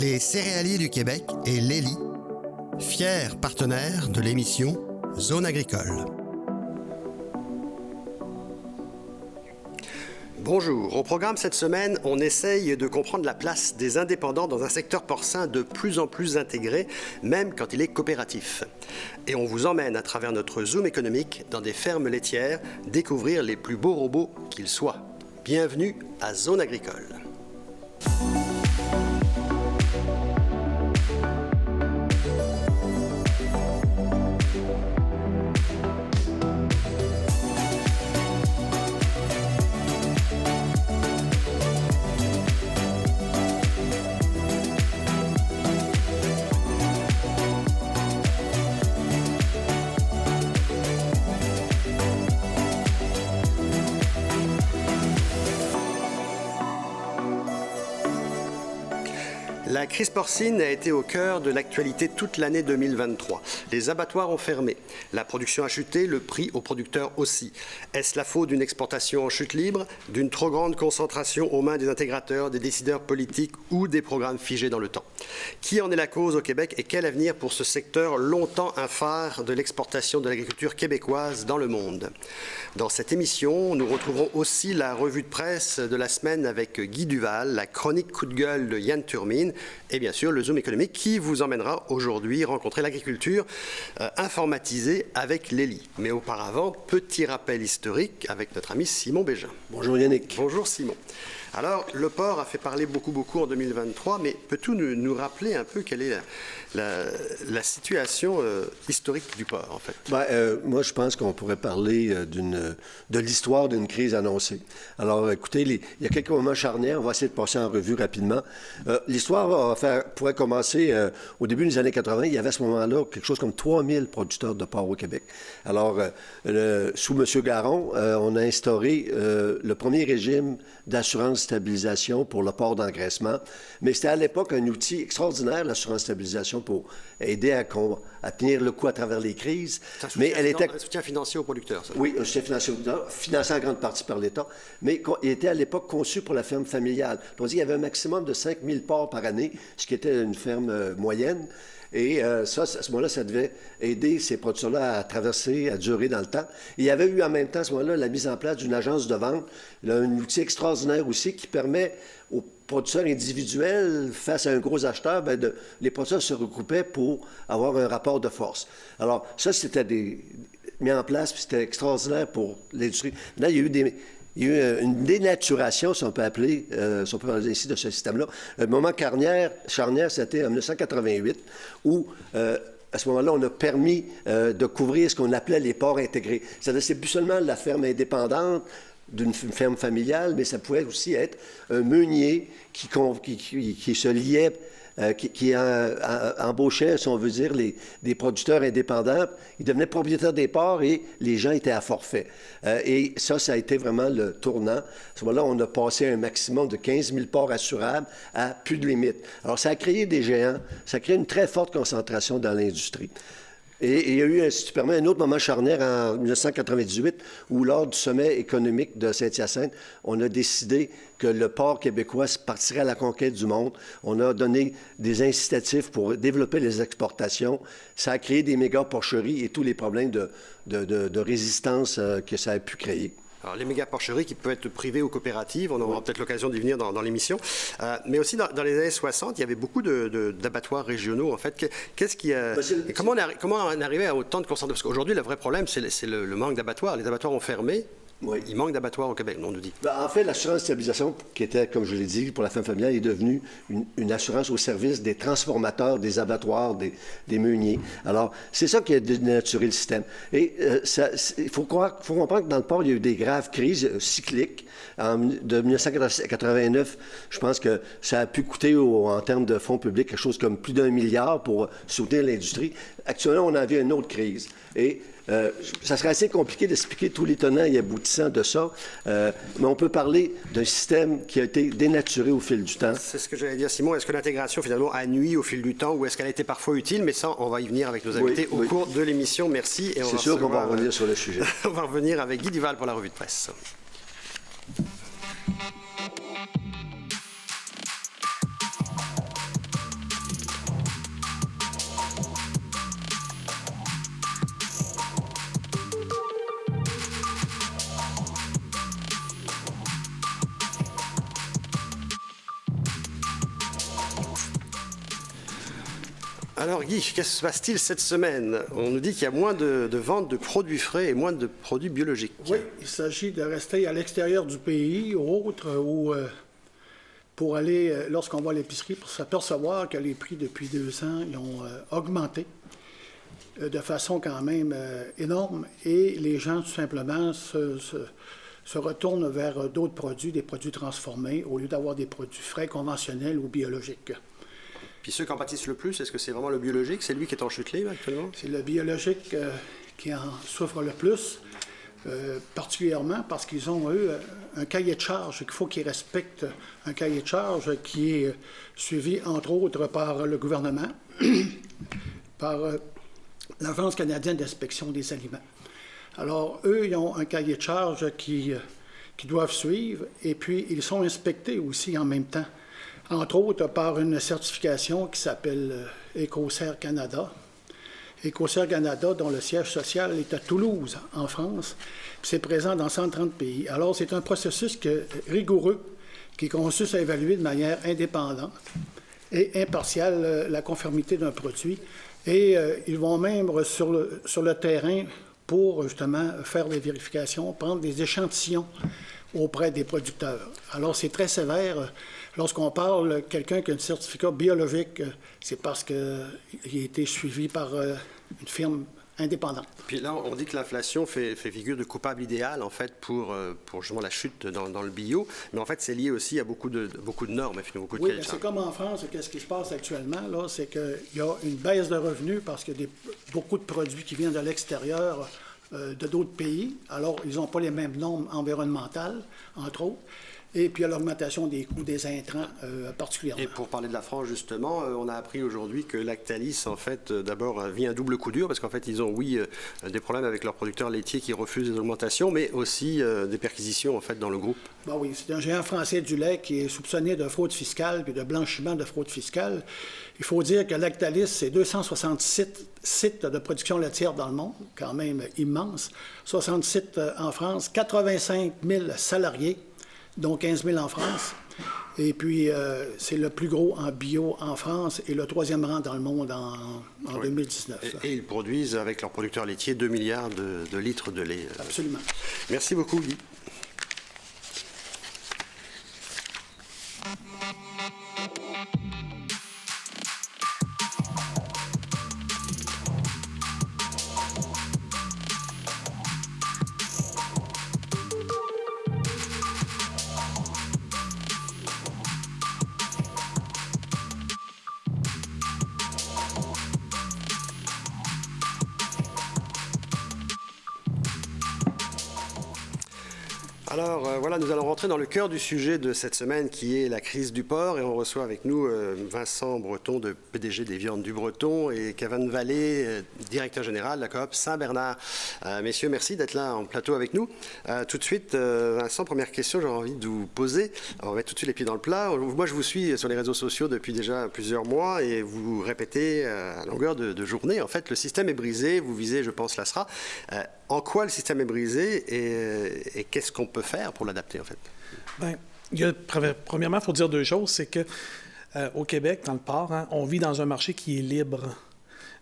les céréaliers du Québec et l'ELI, fiers partenaires de l'émission Zone agricole. Bonjour, au programme cette semaine, on essaye de comprendre la place des indépendants dans un secteur porcin de plus en plus intégré, même quand il est coopératif. Et on vous emmène à travers notre zoom économique dans des fermes laitières découvrir les plus beaux robots qu'ils soient. Bienvenue à Zone agricole. La crise porcine a été au cœur de l'actualité toute l'année 2023. Les abattoirs ont fermé, la production a chuté, le prix aux producteurs aussi. Est-ce la faute d'une exportation en chute libre, d'une trop grande concentration aux mains des intégrateurs, des décideurs politiques ou des programmes figés dans le temps? Qui en est la cause au Québec et quel avenir pour ce secteur longtemps un phare de l'exportation de l'agriculture québécoise dans le monde? Dans cette émission, nous retrouverons aussi la revue de presse de la semaine avec Guy Duval, la chronique coup de gueule de Yann Turmine, et bien sûr le Zoom économique qui vous emmènera aujourd'hui rencontrer l'agriculture informatisée avec l'ELI. Mais auparavant, petit rappel historique avec notre ami Simon Bégin. Bonjour Yannick. Bonjour Simon. Alors, le porc a fait parler beaucoup en 2023, mais peux-tu nous rappeler un peu quelle est la situation historique du porc, en fait? Moi, je pense qu'on pourrait parler de l'histoire d'une crise annoncée. Alors, écoutez, il y a quelques moments charnières, on va essayer de passer en revue rapidement. L'histoire pourrait commencer au début des années 80. Il y avait à ce moment-là quelque chose comme 3000 producteurs de porc au Québec. Alors, sous M. Garon, on a instauré le premier régime d'assurance stabilisation pour le porc d'engraissement. Mais c'était à l'époque un outil extraordinaire, l'assurance stabilisation, pour aider à tenir le coup à travers les crises. Mais elle était un soutien financier aux producteurs, ça? Oui, un soutien financier aux producteurs, financé en grande partie par l'État, mais il était à l'époque conçu pour la ferme familiale. Donc, il y avait un maximum de 5000 porcs par année, ce qui était une ferme moyenne. Et ça, à ce moment-là, ça devait aider ces producteurs-là à traverser, à durer dans le temps. Et il y avait eu en même temps, à ce moment-là, la mise en place d'une agence de vente, un outil extraordinaire aussi qui permet aux producteurs individuels, face à un gros acheteur, les producteurs se regroupaient pour avoir un rapport de force. Alors, ça, c'était mis en place, puis c'était extraordinaire pour l'industrie. Là, il y a eu une dénaturation, si on peut appeler, si on peut parler ici de ce système-là. Le moment charnière, c'était en 1988, où, à ce moment-là, on a permis de couvrir ce qu'on appelait les porcs intégrés. C'est-à-dire, c'est plus seulement la ferme indépendante d'une ferme familiale, mais ça pouvait aussi être un meunier qui se liait, qui embauchait, si on veut dire, des producteurs indépendants. Ils devenaient propriétaires des porcs et les gens étaient à forfait. Et ça a été vraiment le tournant. À ce moment-là, on a passé un maximum de 15 000 porcs assurables à plus de limite. Alors, ça a créé des géants. Ça a créé une très forte concentration dans l'industrie. Et il y a eu, si tu permets, un autre moment charnière en 1998 où, lors du sommet économique de Saint-Hyacinthe, on a décidé que le porc québécois partirait à la conquête du monde. On a donné des incitatifs pour développer les exportations. Ça a créé des méga-porcheries et tous les problèmes de résistance que ça a pu créer. Alors, les méga-porcheries qui peuvent être privées ou coopératives, on aura peut-être l'occasion d'y venir dans l'émission. Mais aussi, dans les années 60, il y avait beaucoup d'abattoirs régionaux, en fait. Qu'est-ce qui a... Comment on est arrivé à autant de concentration? Parce qu'aujourd'hui, le vrai problème, c'est le manque d'abattoirs. Les abattoirs ont fermé. Oui. Il manque d'abattoirs au Québec, on nous dit. En fait, l'assurance stabilisation, qui était, comme je l'ai dit, pour la ferme familiale, est devenue une assurance au service des transformateurs, des abattoirs, des meuniers. Alors, c'est ça qui a dénaturé le système. Et il faut comprendre que dans le porc, il y a eu des graves crises cycliques. De 1989, je pense que ça a pu coûter, en termes de fonds publics, quelque chose comme plus d'1 milliard pour soutenir l'industrie. Actuellement, on a vu une autre crise. Et ça serait assez compliqué d'expliquer tous les tenants et aboutissants de ça, mais on peut parler d'un système qui a été dénaturé au fil du temps. C'est ce que j'allais dire, Simon. Est-ce que l'intégration, finalement, a nui au fil du temps ou est-ce qu'elle a été parfois utile? Mais ça, on va y venir avec nos invités au cours de l'émission. Merci. C'est sûr qu'on va revenir sur le sujet. On va revenir avec Guy Duval pour la revue de presse. Alors Guy, qu'est-ce qui se passe-t-il cette semaine? On nous dit qu'il y a moins de ventes de produits frais et moins de produits biologiques. Oui, il s'agit de rester à l'extérieur du pays ou autre, ou pour aller, lorsqu'on va à l'épicerie, pour s'apercevoir que les prix depuis 2 ans ils ont augmenté de façon quand même énorme, et les gens tout simplement se retournent vers d'autres produits, des produits transformés, au lieu d'avoir des produits frais, conventionnels ou biologiques. Puis ceux qui en pâtissent le plus, est-ce que c'est vraiment le biologique? C'est lui qui est en chute libre actuellement? C'est le biologique qui en souffre le plus, particulièrement parce qu'ils ont, eux, un cahier de charge, qu'il faut qu'ils respectent un cahier de charge qui est suivi, entre autres, par le gouvernement, par l'Agence canadienne d'inspection des aliments. Alors, eux, ils ont un cahier de charge qui doivent suivre, et puis ils sont inspectés aussi en même temps, entre autres par une certification qui s'appelle Écocert Canada. Écocert Canada, dont le siège social est à Toulouse, en France, puis c'est présent dans 130 pays. Alors, c'est un processus rigoureux qui consiste à évaluer de manière indépendante et impartiale la conformité d'un produit. Et ils vont même sur le terrain pour justement faire des vérifications, prendre des échantillons auprès des producteurs. Alors, c'est très sévère. Lorsqu'on parle de quelqu'un qui a un certificat biologique, c'est parce qu'il a été suivi par une firme indépendante. Puis là, on dit que l'inflation fait figure de coupable idéal, en fait, pour justement la chute dans le bio. Mais en fait, c'est lié aussi à beaucoup de normes, beaucoup de Oui, cahiers de c'est charges. comme en France, qu'est-ce qui se passe actuellement, là, c'est qu'il y a une baisse de revenus parce qu'il y a beaucoup de produits qui viennent de l'extérieur, de d'autres pays. Alors, ils n'ont pas les mêmes normes environnementales, entre autres. Et puis, il y a l'augmentation des coûts des intrants particulièrement. Et pour parler de la France, justement, on a appris aujourd'hui que Lactalis, en fait, d'abord, vit un double coup dur, parce qu'en fait, ils ont, oui, des problèmes avec leurs producteurs laitiers qui refusent des augmentations, mais aussi des perquisitions, en fait, dans le groupe. Ben oui, c'est un géant français du lait qui est soupçonné de fraude fiscale puis de blanchiment de fraude fiscale. Il faut dire que Lactalis, c'est 267 sites de production laitière dans le monde, quand même immense, 60 sites en France, 85 000 salariés, dont 15 000 en France. Et puis, c'est le plus gros en bio en France et le 3e rang dans le monde en 2019. Et ils produisent, avec leurs producteurs laitiers, 2 milliards de litres de lait. Absolument. Merci beaucoup, Guy. Alors voilà, nous allons rentrer dans le cœur du sujet de cette semaine qui est la crise du porc, et on reçoit avec nous Vincent Breton, de PDG des Viandes du Breton, et Kevin Vallée, directeur général de la coop Saint-Bernard. Messieurs, merci d'être là en plateau avec nous. Tout de suite, Vincent, première question, j'ai envie de vous poser. On va mettre tout de suite les pieds dans le plat. Moi, je vous suis sur les réseaux sociaux depuis déjà plusieurs mois et vous répétez à longueur de journée, en fait, le système est brisé. Vous visez, je pense, l'ASRA. En quoi le système est brisé et qu'est-ce qu'on peut faire pour l'adapter, en fait? Bien, premièrement, il faut dire 2 choses. C'est que au Québec, dans le porc, on vit dans un marché qui est libre.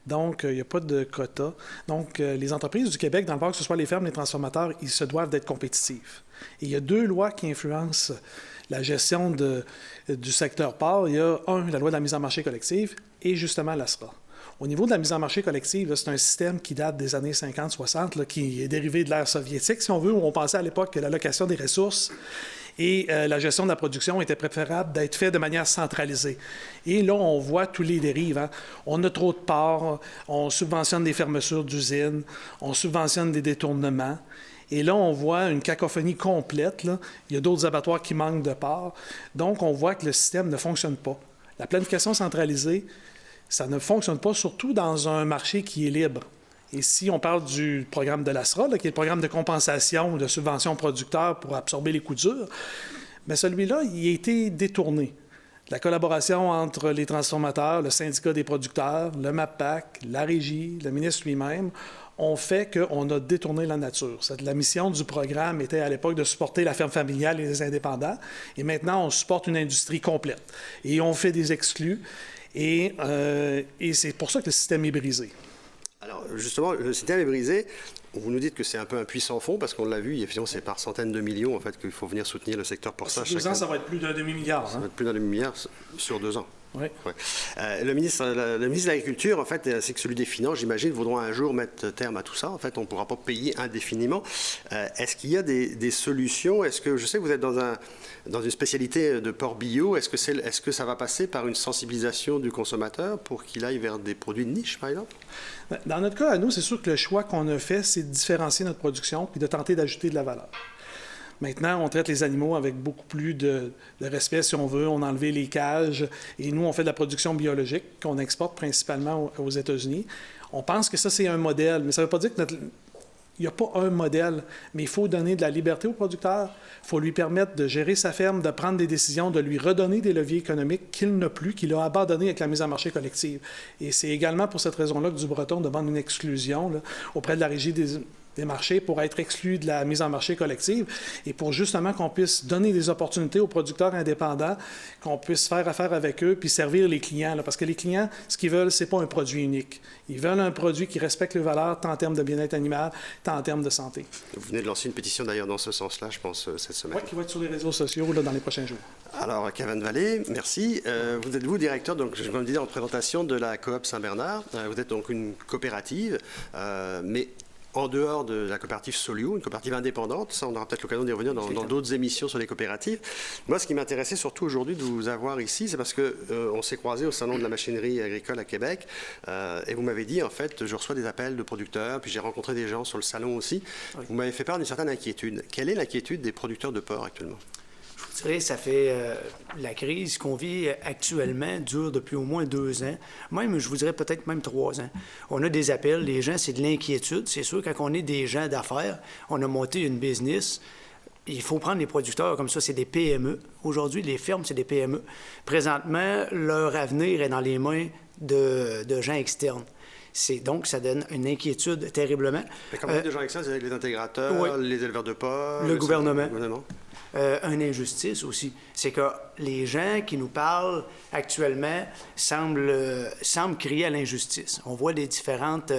Donc, il n'y a pas de quota. Donc, les entreprises du Québec, dans le porc, que ce soit les fermes, les transformateurs, ils se doivent d'être compétitifs. Et il y a 2 lois qui influencent la gestion du secteur porc. Il y a, la loi de la mise en marché collective et justement l'ASRA. Au niveau de la mise en marché collective, là, c'est un système qui date des années 50-60, qui est dérivé de l'ère soviétique, si on veut, où on pensait à l'époque que l'allocation des ressources et la gestion de la production était préférable d'être fait de manière centralisée. Et là, on voit tous les dérives. On a trop de porc, on subventionne des fermetures d'usines, on subventionne des détournements. Et là, on voit une cacophonie complète. Là. Il y a d'autres abattoirs qui manquent de porc. Donc, on voit que le système ne fonctionne pas. La planification centralisée, ça ne fonctionne pas, surtout dans un marché qui est libre. Et si on parle du programme de l'ASRA, qui est le programme de compensation de subventions aux producteurs pour absorber les coûts durs, bien celui-là, il a été détourné. La collaboration entre les transformateurs, le syndicat des producteurs, le MAPAC, la régie, le ministre lui-même, ont fait qu'on a détourné la nature. La mission du programme était à l'époque de supporter la ferme familiale et les indépendants. Et maintenant, on supporte une industrie complète. Et on fait des exclus. Et c'est pour ça que le système est brisé. Alors, justement, le système est brisé. Vous nous dites que c'est un peu un puissant fond, parce qu'on l'a vu, effectivement, c'est par centaines de millions en fait, qu'il faut venir soutenir le secteur porcin. Sur 2 ans, ça va être plus d'un demi-milliard. Ça va être plus d'un demi-milliard sur 2 ans. Oui. Ouais. Le ministre de l'Agriculture, en fait, ainsi que celui des Finances, j'imagine, voudront un jour mettre terme à tout ça. En fait, on ne pourra pas payer indéfiniment. Est-ce qu'il y a des solutions? Est-ce que, je sais que vous êtes dans une spécialité de porc bio. Est-ce que ça va passer par une sensibilisation du consommateur pour qu'il aille vers des produits de niche, par exemple? Dans notre cas, à nous, c'est sûr que le choix qu'on a fait, c'est de différencier notre production puis de tenter d'ajouter de la valeur. Maintenant, on traite les animaux avec beaucoup plus de respect, si on veut. On a enlevé les cages. Et nous, on fait de la production biologique qu'on exporte principalement aux États-Unis. On pense que ça, c'est un modèle. Mais ça ne veut pas dire qu'il n'y a pas un modèle. Mais il faut donner de la liberté au producteur. Il faut lui permettre de gérer sa ferme, de prendre des décisions, de lui redonner des leviers économiques qu'il n'a plus, qu'il a abandonnés avec la mise en marché collective. Et c'est également pour cette raison-là que DuBreton demande une exclusion là, auprès de la Régie des marchés pour être exclus de la mise en marché collective et pour justement qu'on puisse donner des opportunités aux producteurs indépendants, qu'on puisse faire affaire avec eux puis servir les clients. Là, parce que les clients, ce qu'ils veulent, c'est pas un produit unique. Ils veulent un produit qui respecte les valeurs tant en termes de bien-être animal, tant en termes de santé. Vous venez de lancer une pétition d'ailleurs dans ce sens-là, je pense, cette semaine. Oui, qui va être sur les réseaux sociaux là, dans les prochains jours. Alors, Kevin Vallée, merci. Vous êtes directeur, donc, je me disais en présentation de la Coop Saint-Bernard. Vous êtes donc une coopérative, mais en dehors de la coopérative Solio, une coopérative indépendante. Ça, on aura peut-être l'occasion d'y revenir dans d'autres émissions sur les coopératives. Moi, ce qui m'intéressait surtout aujourd'hui de vous avoir ici, c'est parce qu'on s'est croisés au Salon de la machinerie agricole à Québec, et vous m'avez dit, en fait, je reçois des appels de producteurs, puis j'ai rencontré des gens sur le salon aussi. Oui. Vous m'avez fait part d'une certaine inquiétude. Quelle est l'inquiétude des producteurs de porc actuellement? Je dirais que ça fait la crise qu'on vit actuellement dure depuis au moins 2 ans, même, je vous dirais peut-être même 3 ans. On a des appels, les gens, c'est de l'inquiétude. C'est sûr, quand on est des gens d'affaires, on a monté une business, il faut prendre les producteurs comme ça, c'est des PME. Aujourd'hui, les fermes, c'est des PME. Présentement, leur avenir est dans les mains de gens externes. Donc, ça donne une inquiétude terriblement. Mais quand vous dites de gens externes, c'est les intégrateurs, oui, les éleveurs de porc, le gouvernement. Une injustice aussi. C'est que les gens qui nous parlent actuellement semblent crier à l'injustice. On voit des différentes...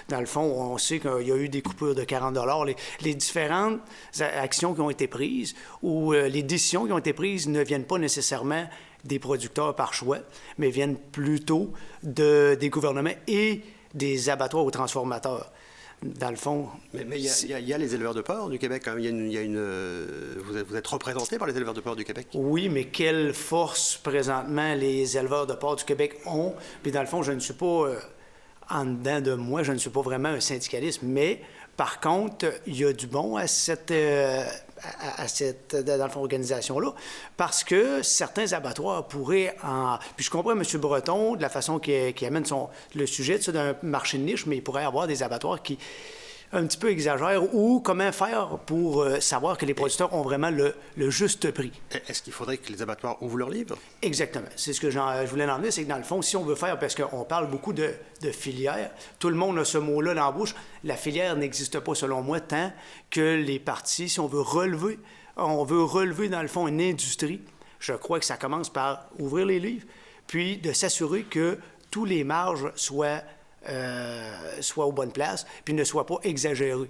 dans le fond, on sait qu'il y a eu des coupures de 40 $. Les différentes actions qui ont été prises ou les décisions qui ont été prises ne viennent pas nécessairement des producteurs par choix, mais viennent plutôt des gouvernements et des abattoirs ou transformateurs. Dans le fond... Mais il y a les éleveurs de porc du Québec, quand même. Vous êtes représenté par les éleveurs de porc du Québec? Oui, mais quelle force, présentement, les éleveurs de porc du Québec ont? Puis, dans le fond, je ne suis pas... en dedans de moi, je ne suis pas vraiment un syndicaliste, mais, par contre, il y a du bon à cette dans le fond, organisation-là, parce que certains abattoirs pourraient Puis je comprends M. Breton de la façon qu'il amène le sujet d'un marché de niche, mais il pourrait y avoir des abattoirs qui un petit peu exagèrent ou comment faire pour savoir que les producteurs ont vraiment le juste prix. Est-ce qu'il faudrait que les abattoirs ouvrent leurs livres? Exactement. C'est ce que je voulais en venir, c'est que dans le fond, si on veut faire, parce qu'on parle beaucoup de filière, tout le monde a ce mot-là dans la bouche, la filière n'existe pas selon moi tant que les parties, si on veut relever dans le fond une industrie, je crois que ça commence par ouvrir les livres, puis de s'assurer que tous les marges soient aux bonnes places, puis ne soient pas exagérés.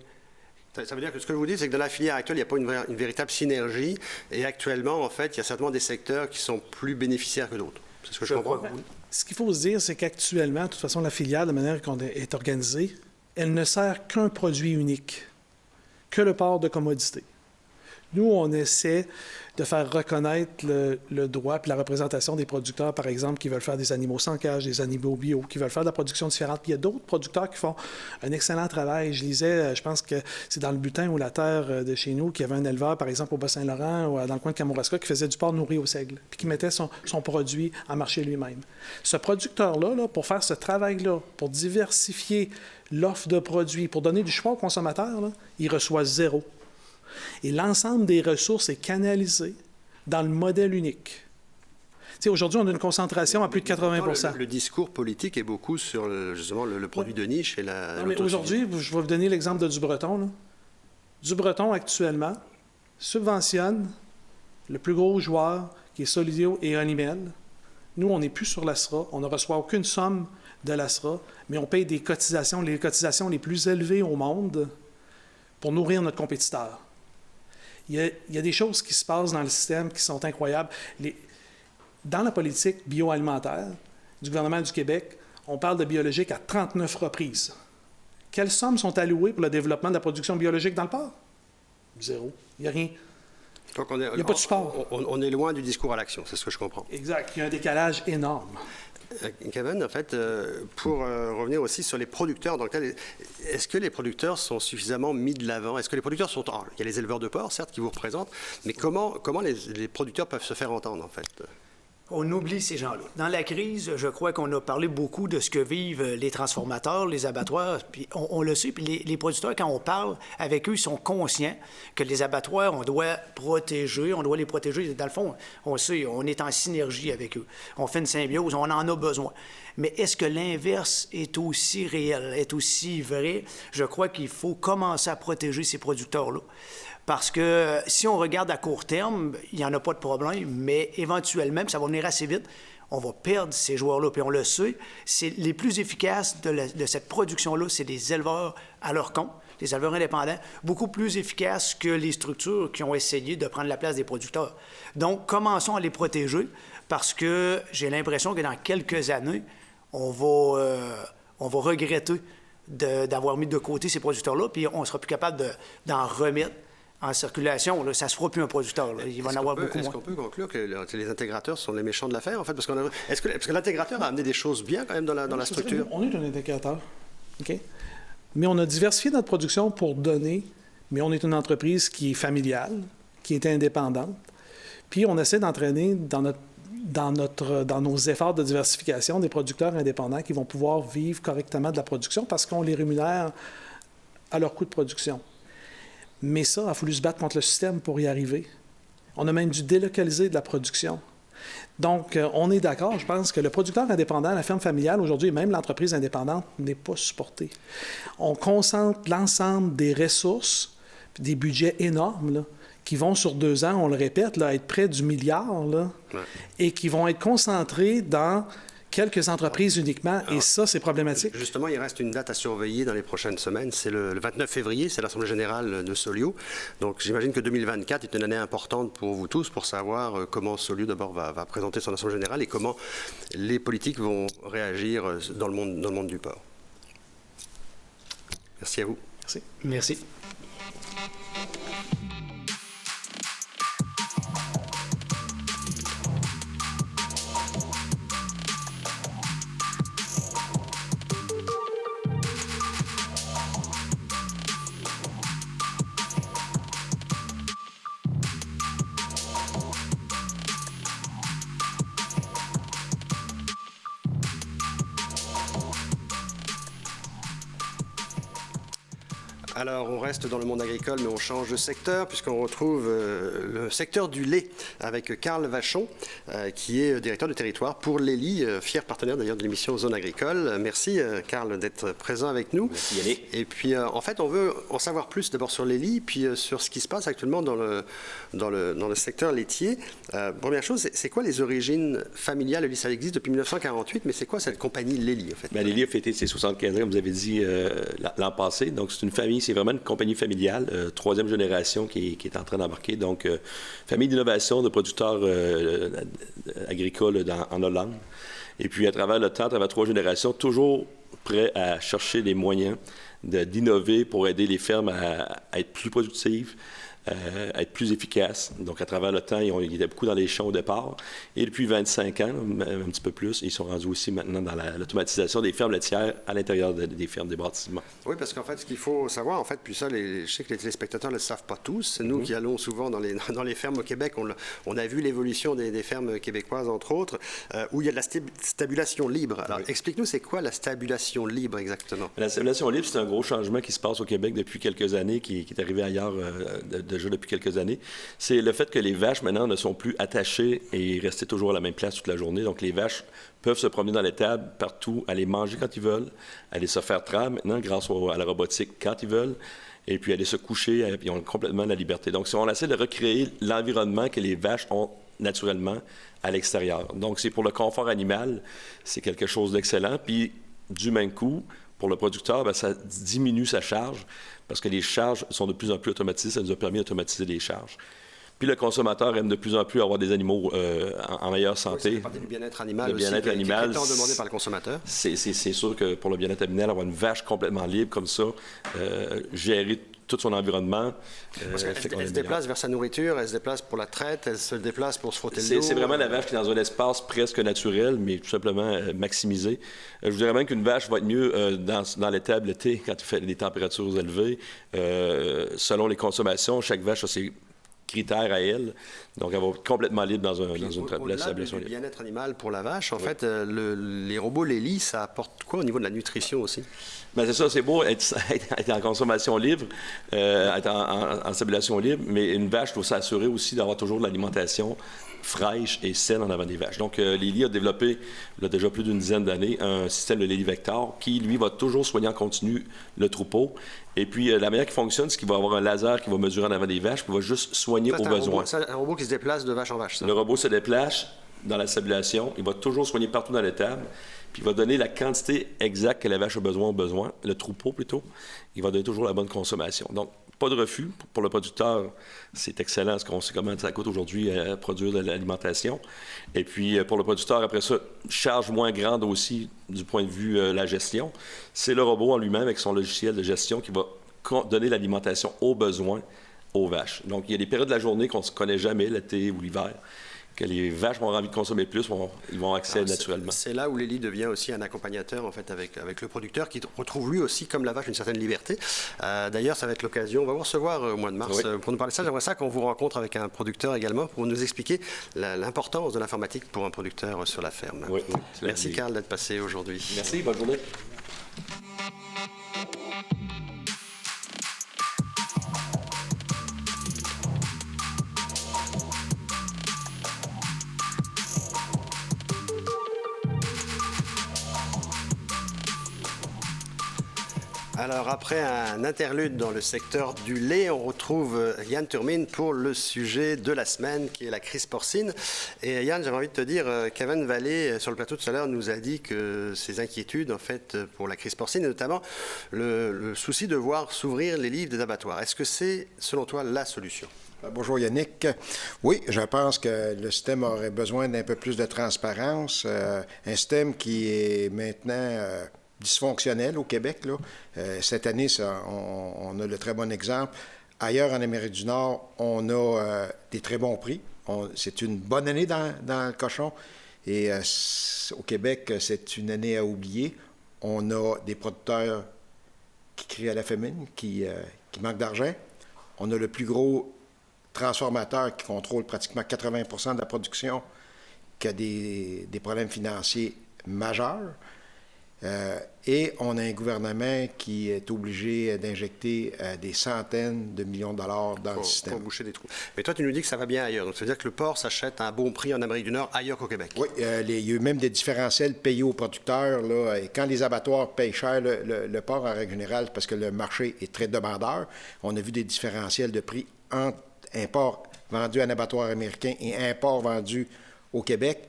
Ça veut dire que ce que je vous dis, c'est que dans la filière actuelle, il n'y a pas une véritable synergie, et actuellement, en fait, il y a certainement des secteurs qui sont plus bénéficiaires que d'autres. C'est ce que je comprends. Oui. Ce qu'il faut se dire, c'est qu'actuellement, de toute façon, la filière, de manière qu'on est organisée, elle ne sert qu'un produit unique, que le porc de commodité. Nous, on essaie de faire reconnaître le droit puis la représentation des producteurs, par exemple, qui veulent faire des animaux sans cage, des animaux bio, qui veulent faire de la production différente. Puis il y a d'autres producteurs qui font un excellent travail. Je lisais, je pense que c'est dans le Butin ou la Terre de chez nous, qu'il y avait un éleveur, par exemple, au Bas-Saint-Laurent ou dans le coin de Kamouraska, qui faisait du porc nourri au seigle, puis qui mettait son produit en marché lui-même. Ce producteur-là, pour faire ce travail-là, pour diversifier l'offre de produits, pour donner du choix aux consommateurs, là, il reçoit 0. Et l'ensemble des ressources est canalisé dans le modèle unique. Aujourd'hui, on a une concentration à plus de 80 %. Le discours politique est beaucoup sur justement le produit de niche et la... Mais aujourd'hui, je vais vous donner l'exemple de DuBreton. Là. DuBreton, actuellement, subventionne le plus gros joueur, qui est Solio et Honeywell, Nous, on n'est plus sur l'ASRA, on ne reçoit aucune somme de l'ASRA, mais on paye des cotisations, les cotisations les plus élevées au monde pour nourrir notre compétiteur. Il y a des choses qui se passent dans le système qui sont incroyables. Dans la politique bioalimentaire du gouvernement du Québec, on parle de biologique à 39 reprises. Quelles sommes sont allouées pour le développement de la production biologique dans le port? 0. Il n'y a rien. Donc Il n'y a pas de support. On est loin du discours à l'action, c'est ce que je comprends. Exact. Il y a un décalage énorme. Kevin, en fait, pour revenir aussi sur les producteurs, donc, est-ce que les producteurs sont suffisamment mis de l'avant? Est-ce que les producteurs sont... il y a les éleveurs de porc, certes, qui vous représentent, mais comment les producteurs peuvent se faire entendre, en fait? On oublie ces gens-là. Dans la crise, je crois qu'on a parlé beaucoup de ce que vivent les transformateurs, les abattoirs, puis on le sait, puis les producteurs, quand on parle avec eux, ils sont conscients que les abattoirs, on doit les protéger. Dans le fond, on sait, on est en synergie avec eux. On fait une symbiose, on en a besoin. Mais est-ce que l'inverse est aussi réel, est aussi vrai? Je crois qu'il faut commencer à protéger ces producteurs-là. Parce que si on regarde à court terme, il n'y en a pas de problème, mais éventuellement, ça va venir assez vite, on va perdre ces joueurs-là. Puis on le sait, c'est les plus efficaces de cette production-là, c'est des éleveurs à leur compte, des éleveurs indépendants, beaucoup plus efficaces que les structures qui ont essayé de prendre la place des producteurs. Donc, commençons à les protéger, parce que j'ai l'impression que dans quelques années, on va regretter d'avoir mis de côté ces producteurs-là, puis on ne sera plus capable d'en remettre en circulation. Là, ça ne se fera plus un producteur. Là. Il va en avoir beaucoup moins. Est-ce qu'on peut conclure que les intégrateurs sont les méchants de l'affaire, en fait? Parce que l'intégrateur a amené des choses bien, quand même, dans la structure? On est un intégrateur. OK? Mais on a diversifié notre production pour donner, mais on est une entreprise qui est familiale, qui est indépendante. Puis on essaie d'entraîner dans nos efforts de diversification des producteurs indépendants qui vont pouvoir vivre correctement de la production parce qu'on les rémunère à leur coût de production. Mais ça, il a fallu se battre contre le système pour y arriver. On a même dû délocaliser de la production. Donc, on est d'accord. Je pense que le producteur indépendant, la ferme familiale, aujourd'hui, et même l'entreprise indépendante, n'est pas supportée. On concentre l'ensemble des ressources, des budgets énormes, là, qui vont sur 2 ans, on le répète, là, être près du milliard, là, et qui vont être concentrés dans quelques entreprises uniquement, et ça, c'est problématique. Justement, il reste une date à surveiller dans les prochaines semaines. C'est le 29 février, c'est l'Assemblée générale de Soliot. Donc, j'imagine que 2024 est une année importante pour vous tous, pour savoir comment Soliot, d'abord, va présenter son Assemblée générale et comment les politiques vont réagir dans le monde du porc. Merci à vous. Merci. Merci. Alors, on reste dans le monde agricole, mais on change de secteur, puisqu'on retrouve le secteur du lait avec Carl Vachon, qui est directeur de territoire pour l'ELI, fier partenaire d'ailleurs de l'émission Zone Agricole. Merci, Carl, d'être présent avec nous. Merci, Yannick. Et puis, en fait, on veut en savoir plus d'abord sur l'ELI, puis sur ce qui se passe actuellement dans le secteur laitier. Première chose, c'est quoi les origines familiales? l'ELI, ça existe depuis 1948, mais c'est quoi cette compagnie l'ELI, en fait? Bien, l'ELI a fêté ses 75 ans, comme vous avez dit, l'an passé. Donc, c'est une famille, c'est vraiment une compagnie familiale, 3e génération qui est en train d'embarquer. Donc, famille d'innovation de producteurs agricoles en Hollande. Et puis, à travers le temps, à travers 3 générations, toujours prêts à chercher les moyens d'innover pour aider les fermes à être plus productives, à être plus efficaces. Donc, à travers le temps, ils étaient beaucoup dans les champs au départ. Et depuis 25 ans, un petit peu plus, ils sont rendus aussi maintenant dans l'automatisation des fermes laitières à l'intérieur des fermes, des bâtiments. Oui, parce qu'en fait, ce qu'il faut savoir, en fait, puis ça, je sais que les téléspectateurs ne le savent pas tous. C'est nous qui allons souvent dans les fermes au Québec. On a vu l'évolution des fermes québécoises, entre autres, où il y a de la stabulation libre. Alors, explique-nous, c'est quoi la stabulation libre exactement? La stabulation libre, c'est un gros changement qui se passe au Québec depuis quelques années, qui est arrivé ailleurs déjà depuis quelques années. C'est le fait que les vaches, maintenant, ne sont plus attachées et rester toujours à la même place toute la journée. Donc, les vaches peuvent se promener dans l'étable partout, aller manger quand ils veulent, aller se faire traire maintenant grâce à la robotique quand ils veulent, et puis aller se coucher, ils ont complètement la liberté. Donc, si on essaie de recréer l'environnement que les vaches ont naturellement à l'extérieur. Donc, c'est pour le confort animal, c'est quelque chose d'excellent. Puis, du même coup, pour le producteur, bien, ça diminue sa charge parce que les charges sont de plus en plus automatisées. Ça nous a permis d'automatiser les charges. Puis le consommateur aime de plus en plus avoir des animaux en meilleure santé. Oui, ça fait partie du bien-être animal le bien-être aussi, animal, qui est tant demandé par le consommateur. C'est sûr que pour le bien-être animal, avoir une vache complètement libre comme ça, gérer tout son environnement. Parce qu'elle se déplace vers sa nourriture, elle se déplace pour la traite, elle se déplace pour se frotter le dos. C'est vraiment la vache qui est dans un espace presque naturel, mais tout simplement maximisé. Je vous dirais même qu'une vache va être mieux dans l'étable l'été, quand il fait des températures élevées. Selon les consommations, chaque vache a ses critères à elle. Donc, elle va être complètement libre dans une au-delà du bien-être animal pour la vache, en fait, les robots, les lits, ça apporte quoi au niveau de la nutrition aussi? Bien, c'est ça, c'est beau être en consommation libre, être en stabilisation libre, mais une vache doit s'assurer aussi d'avoir toujours de l'alimentation fraîche et saine en avant des vaches. Donc, Lely a développé, il y a déjà plus d'une dizaine d'années, un système de Lely Vector qui, lui, va toujours soigner en continu le troupeau. Et puis, la manière qui fonctionne, c'est qu'il va avoir un laser qui va mesurer en avant des vaches, puis il va juste soigner au besoin. C'est un robot qui se déplace de vache en vache, ça? Le robot se déplace dans la stabilisation, il va toujours soigner partout dans l'étable, puis il va donner la quantité exacte que la vache a besoin, le troupeau plutôt. Il va donner toujours la bonne consommation. Donc, pas de refus. Pour le producteur, c'est excellent, parce qu'on sait comment ça coûte aujourd'hui à produire de l'alimentation. Et puis, pour le producteur, après ça, charge moins grande aussi du point de vue la gestion. C'est le robot en lui-même, avec son logiciel de gestion, qui va donner l'alimentation aux besoins aux vaches. Donc, il y a des périodes de la journée qu'on ne connaît jamais, l'été ou l'hiver, que les vaches vont avoir envie de consommer plus, ils vont accéder naturellement. C'est là où Lely devient aussi un accompagnateur en fait avec le producteur qui retrouve lui aussi, comme la vache, une certaine liberté. D'ailleurs, ça va être l'occasion, on va vous recevoir au mois de mars pour nous parler de ça. J'aimerais ça qu'on vous rencontre avec un producteur également pour nous expliquer l'importance de l'informatique pour un producteur sur la ferme. Oui, merci Carl d'être passé aujourd'hui. Merci, bonne journée. Alors, après un interlude dans le secteur du lait, on retrouve Yann Turmine pour le sujet de la semaine, qui est la crise porcine. Et Yann, j'avais envie de te dire, Kevin Vallée, sur le plateau tout à l'heure, nous a dit que ses inquiétudes, en fait, pour la crise porcine, et notamment le souci de voir s'ouvrir les livres des abattoirs. Est-ce que c'est, selon toi, la solution? Bonjour Yannick. Oui, je pense que le système aurait besoin d'un peu plus de transparence. Un système qui est maintenant dysfonctionnel au Québec. Là. Cette année, on a le très bon exemple. Ailleurs en Amérique du Nord, on a des très bons prix. C'est une bonne année dans le cochon. Et au Québec, c'est une année à oublier. On a des producteurs qui crient à la famine, qui manquent d'argent. On a le plus gros transformateur qui contrôle pratiquement 80% de la production, qui a des problèmes financiers majeurs. Et on a un gouvernement qui est obligé d'injecter des centaines de millions de dollars dans le système. Pour boucher des trous. Mais toi, tu nous dis que ça va bien ailleurs. Donc, ça veut dire que le porc s'achète à un bon prix en Amérique du Nord ailleurs qu'au Québec. Oui, il y a eu même des différentiels payés aux producteurs. Là, et quand les abattoirs payent cher le porc, en règle générale, parce que le marché est très demandeur, on a vu des différentiels de prix entre un porc vendu à un abattoir américain et un porc vendu au Québec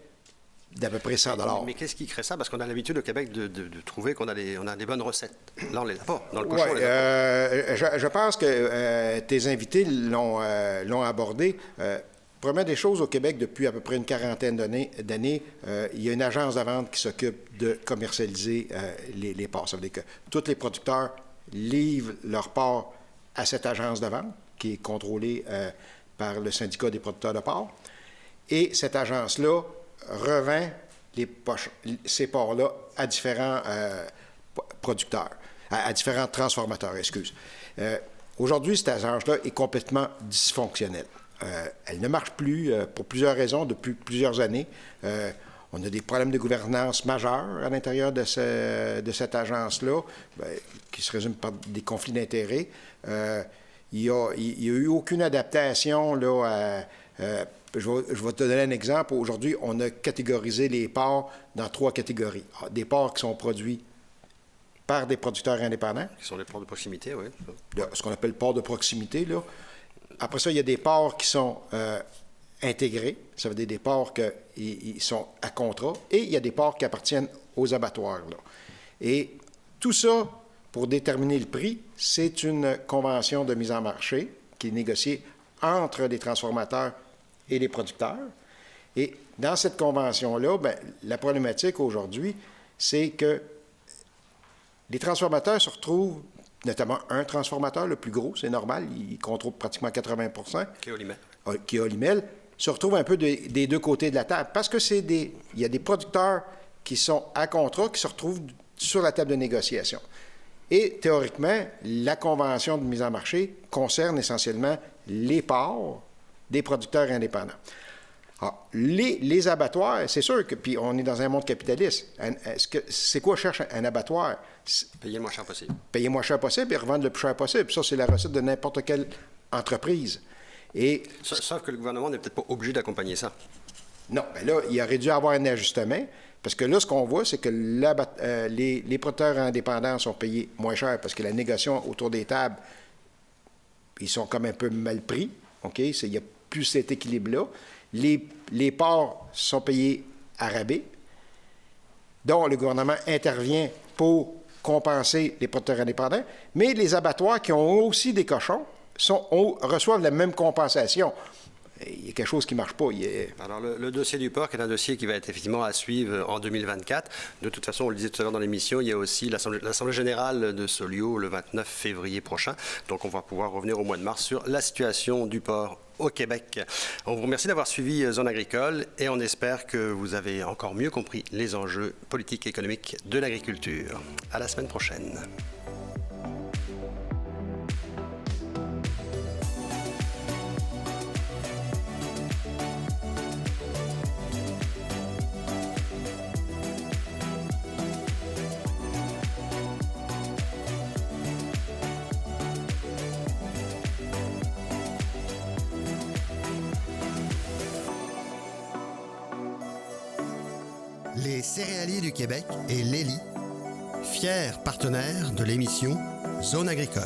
d'à peu près 100 $. Mais qu'est-ce qui crée ça? Parce qu'on a l'habitude au Québec de trouver qu'on a des bonnes recettes. Là, on les a pas. Dans le cochon, on les a pas. Je pense que tes invités l'ont abordé. Première des choses, au Québec, depuis à peu près une quarantaine d'années, il y a une agence de vente qui s'occupe de commercialiser les porcs. Ça veut dire que tous les producteurs livrent leurs porcs à cette agence de vente, qui est contrôlée par le syndicat des producteurs de porcs. Et cette agence-là revend ces porcs-là à différents producteurs, à différents transformateurs, Aujourd'hui, cette agence-là est complètement dysfonctionnelle. Elle ne marche plus pour plusieurs raisons depuis plusieurs années. On a des problèmes de gouvernance majeurs à l'intérieur de cette agence-là, qui se résument par des conflits d'intérêts. Il n'y a eu aucune adaptation là, je vais te donner un exemple. Aujourd'hui, on a catégorisé les porcs dans 3 catégories. Des porcs qui sont produits par des producteurs indépendants. Qui sont les porcs de proximité, oui. Ce qu'on appelle porcs de proximité, là. Après ça, il y a des porcs qui sont intégrés, ça veut dire des porcs qui sont à contrat, et il y a des porcs qui appartiennent aux abattoirs, là. Et tout ça, pour déterminer le prix, c'est une convention de mise en marché qui est négociée entre les transformateurs et les producteurs. Et dans cette convention-là, bien, la problématique aujourd'hui, c'est que les transformateurs se retrouvent, notamment un transformateur, le plus gros, c'est normal, il contrôle pratiquement 80%. Keolimel se retrouve un peu des deux côtés de la table, parce que il y a des producteurs qui sont à contrat, qui se retrouvent sur la table de négociation. Et théoriquement, la convention de mise en marché concerne essentiellement les parts des producteurs indépendants. Alors, les abattoirs, c'est sûr que, puis on est dans un monde capitaliste. C'est quoi cherche un abattoir? Payer le moins cher possible. Payer le moins cher possible et revendre le plus cher possible. Ça, c'est la recette de n'importe quelle entreprise. Et, sauf que le gouvernement n'est peut-être pas obligé d'accompagner ça. Non, bien là, il aurait dû avoir un ajustement, parce que là, ce qu'on voit, c'est que les producteurs indépendants sont payés moins cher, parce que la négociation autour des tables, ils sont comme un peu mal pris, OK? Il n'y a plus cet équilibre-là. Les ports sont payés à rabais, dont le gouvernement intervient pour compenser les producteurs indépendants, mais les abattoirs qui ont aussi des cochons reçoivent la même compensation. Il y a quelque chose qui ne marche pas. Alors, le dossier du porc est un dossier qui va être effectivement à suivre en 2024. De toute façon, on le disait tout à l'heure dans l'émission, il y a aussi l'Assemblée générale de Soliot le 29 février prochain. Donc, on va pouvoir revenir au mois de mars sur la situation du porc au Québec. On vous remercie d'avoir suivi Zone agricole et on espère que vous avez encore mieux compris les enjeux politiques et économiques de l'agriculture. À la semaine prochaine. Les céréaliers du Québec et l'ELI, fiers partenaires de l'émission Zone agricole.